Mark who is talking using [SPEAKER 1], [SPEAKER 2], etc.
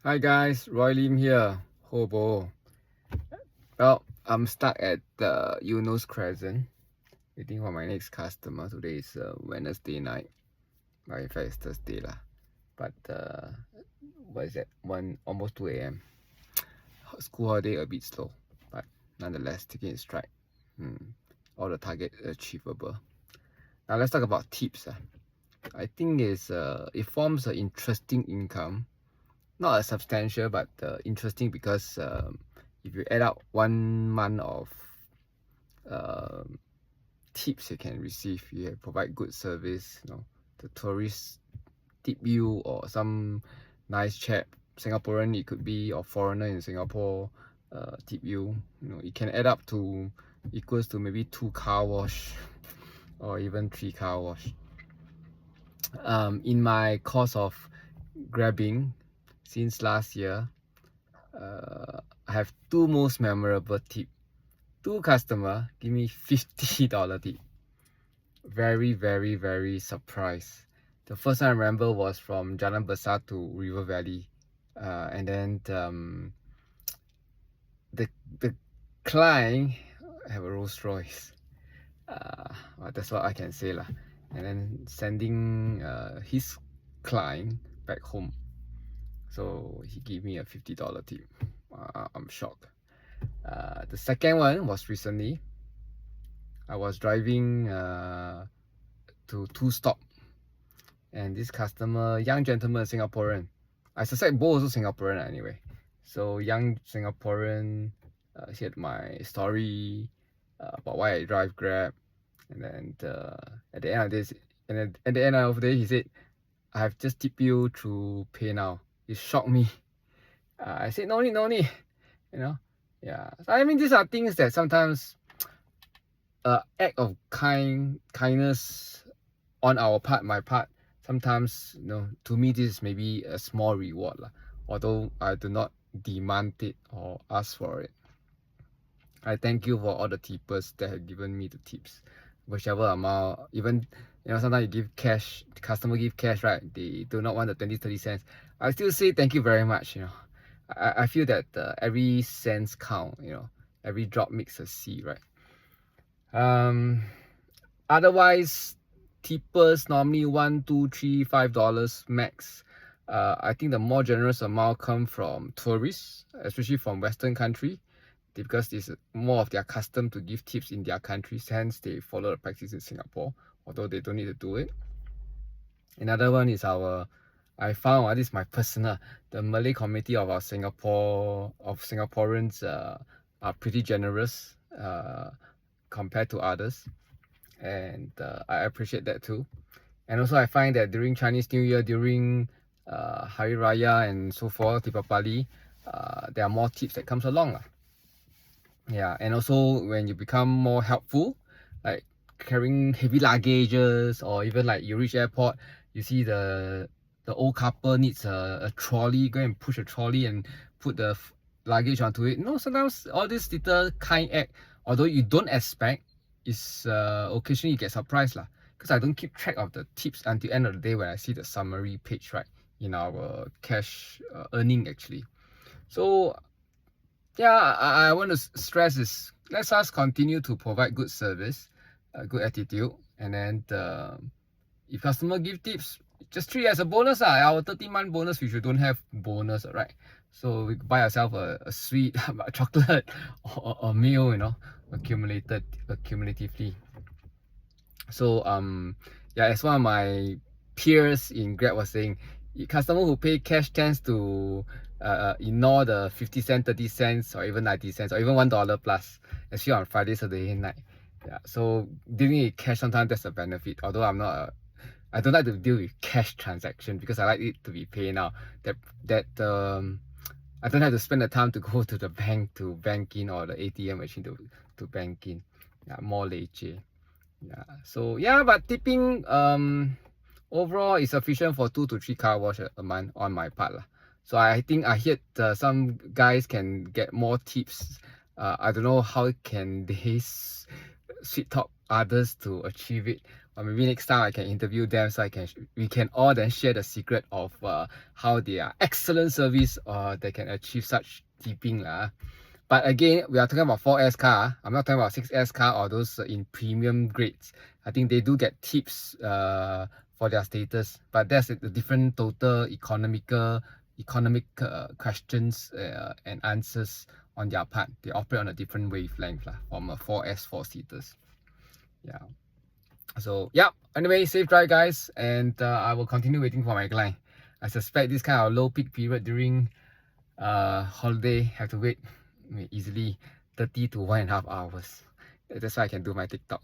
[SPEAKER 1] Hi guys, Roy Lim here, Hobo. Well, I'm stuck at the Eunos Crescent, waiting for my next customer. Today is Wednesday night, but in fact it's Thursday lah. But what is that? Almost 2 a.m. School holiday a bit slow, but nonetheless taking it stride. All the target achievable. Now let's talk about tips. I think it forms an interesting income. Not as substantial, but interesting because if you add up 1 month of tips you can receive, you provide good service, the tourists tip you, or some nice chap, Singaporean it could be, or foreigner in Singapore tip you, it can add up to equals to maybe 2 car wash or even 3 car wash. In my course of grabbing since last year, I have 2 most memorable tip. 2 customer give me $50 tip. Very, very, very surprised. The first one I remember was from Jalan Besar to River Valley, and then the client have a Rolls Royce. Well, that's what I can say lah. And then sending his client back home. So he gave me a $50 tip. I'm shocked. The second one was recently. I was driving to 2 stop, and this customer, young gentleman, Singaporean. I suspect both also Singaporean anyway. So young Singaporean, heard my story about why I drive Grab, and then at the end of this, and then at the end of the day, he said, "I have just tipped you through PayNow." It shocked me. I said, "No need," Yeah. So, I mean, these are things that sometimes act of kindness on our part, my part. Sometimes, to me, this is maybe a small reward lah. Although I do not demand it or ask for it. I thank you for all the tippers that have given me the tips, whichever amount. Even sometimes you give cash, the customer give cash, right? They do not want the 20-30 cents. I still say thank you very much. I feel that every cents count. Every drop makes a sea, right? Otherwise, tippers normally $1, $2, $3, $5 max. I think the more generous amount come from tourists, especially from Western country, because it's more of their custom to give tips in their countries. Hence, they follow the practice in Singapore, although they don't need to do it. Another one is I found, this is my personal, the Malay community of Singaporeans are pretty generous compared to others, and I appreciate that too. And also I find that during Chinese New Year, during Hari Raya and so forth, Deepavali, there are more tips that comes along lah. Yeah, and also when you become more helpful, like carrying heavy luggages, or even like you reach airport, you see the old couple needs a trolley, go and push a trolley and put the luggage onto it. Sometimes all this little kind act, although you don't expect, is occasionally you get surprised lah. Because I don't keep track of the tips until end of the day when I see the summary page, right, in our cash earning actually. So yeah, I want to stress is, let us continue to provide good service, good attitude, and then if customer give tips, just treat it as a bonus. Our 30-month bonus, we don't have bonus, right? So we buy ourselves a sweet a chocolate or a meal, accumulatively. So yeah, as one of my peers in Grab was saying, customer who pay cash tends to ignore the 50 cents, 30 cents, or even 90 cents, or even $1 plus, especially on Friday, Saturday night. Yeah, so dealing with cash, sometimes that's a benefit. Although I don't like to deal with cash transaction, because I like it to be pay now. I don't have to spend the time to go to the bank to bank in, or the ATM machine to bank in. Yeah, more leceh. Yeah, so yeah, but tipping overall is sufficient for 2 to 3 car wash a month on my part lah. So I think I heard some guys can get more tips. I don't know how can they sweet talk others to achieve it. or maybe next time I can interview them so we can all then share the secret of how their excellent service they can achieve such tipping lah. But again, we are talking about 4S car. I'm not talking about 6S car or those in premium grades. I think they do get tips for their status, but that's the different total economic questions and answers on their part. They operate on a different wavelength from a 4S 4-seaters. Yeah. So yeah. Anyway, safe drive, guys, and I will continue waiting for my client. I suspect this kind of low peak period during holiday have to wait easily 30 to 1.5 hours. That's why I can do my TikTok.